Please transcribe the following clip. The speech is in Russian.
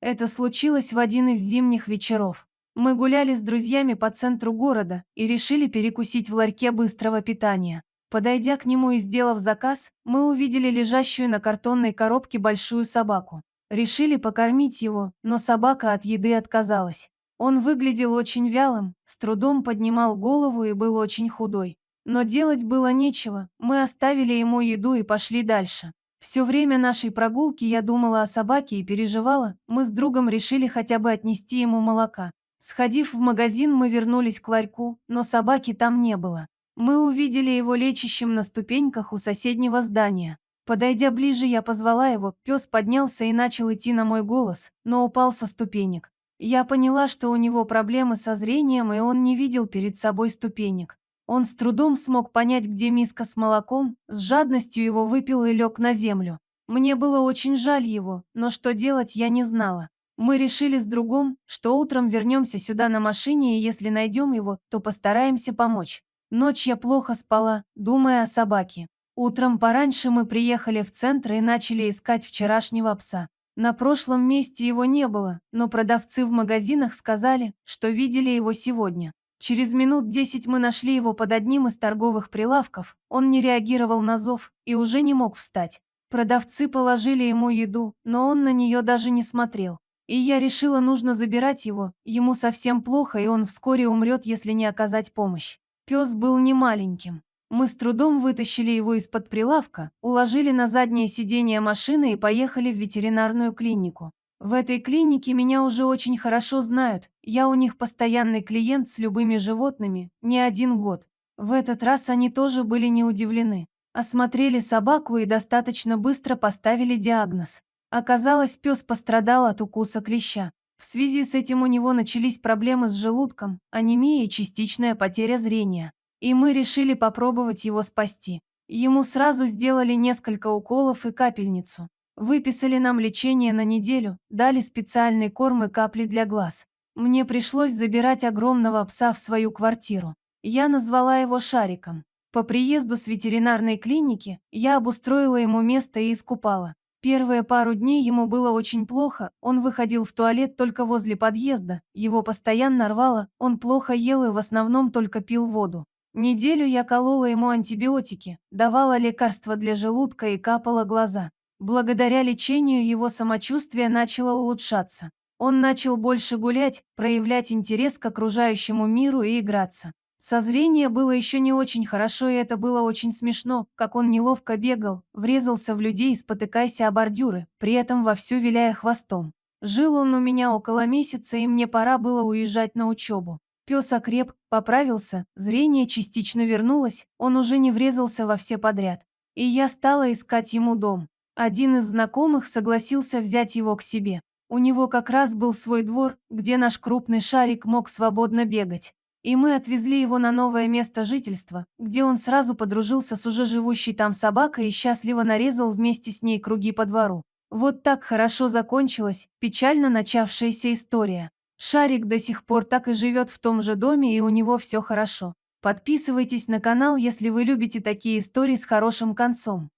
Это случилось в один из зимних вечеров. Мы гуляли с друзьями по центру города и решили перекусить в ларьке быстрого питания. Подойдя к нему и сделав заказ, мы увидели лежащую на картонной коробке большую собаку. Решили покормить его, но собака от еды отказалась. Он выглядел очень вялым, с трудом поднимал голову и был очень худой. Но делать было нечего, мы оставили ему еду и пошли дальше. Все время нашей прогулки я думала о собаке и переживала, мы с другом решили хотя бы отнести ему молока. Сходив в магазин, мы вернулись к ларьку, но собаки там не было. Мы увидели его лечащим на ступеньках у соседнего здания. Подойдя ближе, я позвала его, пес поднялся и начал идти на мой голос, но упал со ступенек. Я поняла, что у него проблемы со зрением, и он не видел перед собой ступенек. Он с трудом смог понять, где миска с молоком, с жадностью его выпил и лег на землю. Мне было очень жаль его, но что делать я не знала. Мы решили с другом, что утром вернемся сюда на машине, и если найдем его, то постараемся помочь. Ночь я плохо спала, думая о собаке. Утром пораньше мы приехали в центр и начали искать вчерашнего пса. На прошлом месте его не было, но продавцы в магазинах сказали, что видели его сегодня. Через минут 10 мы нашли его под одним из торговых прилавков, он не реагировал на зов и уже не мог встать. Продавцы положили ему еду, но он на нее даже не смотрел. И я решила, нужно забирать его, ему совсем плохо, и он вскоре умрет, если не оказать помощь. Пес был не маленьким. Мы с трудом вытащили его из-под прилавка, уложили на заднее сиденье машины и поехали в ветеринарную клинику. В этой клинике меня уже очень хорошо знают, я у них постоянный клиент с любыми животными, не один год. В этот раз они тоже были не удивлены. Осмотрели собаку и достаточно быстро поставили диагноз. Оказалось, пес пострадал от укуса клеща. В связи с этим у него начались проблемы с желудком, анемия и частичная потеря зрения. И мы решили попробовать его спасти. Ему сразу сделали несколько уколов и капельницу. Выписали нам лечение на неделю, дали специальный корм и капли для глаз. Мне пришлось забирать огромного пса в свою квартиру. Я назвала его Шариком. По приезду с ветеринарной клиники я обустроила ему место и искупала. Первые пару дней ему было очень плохо, он выходил в туалет только возле подъезда, его постоянно рвало, он плохо ел и в основном только пил воду. Неделю я колола ему антибиотики, давала лекарства для желудка и капала глаза. Благодаря лечению его самочувствие начало улучшаться. Он начал больше гулять, проявлять интерес к окружающему миру и играться. Со зрением было еще не очень хорошо, и это было очень смешно, как он неловко бегал, врезался в людей, спотыкаясь о бордюры, при этом вовсю виляя хвостом. Жил он у меня около месяца, и мне пора было уезжать на учебу. Пес окреп, поправился, зрение частично вернулось, он уже не врезался во все подряд. И я стала искать ему дом. Один из знакомых согласился взять его к себе. У него как раз был свой двор, где наш крупный Шарик мог свободно бегать. И мы отвезли его на новое место жительства, где он сразу подружился с уже живущей там собакой и счастливо нарезал вместе с ней круги по двору. Вот так хорошо закончилась печально начавшаяся история. Шарик до сих пор так и живет в том же доме, и у него все хорошо. Подписывайтесь на канал, если вы любите такие истории с хорошим концом.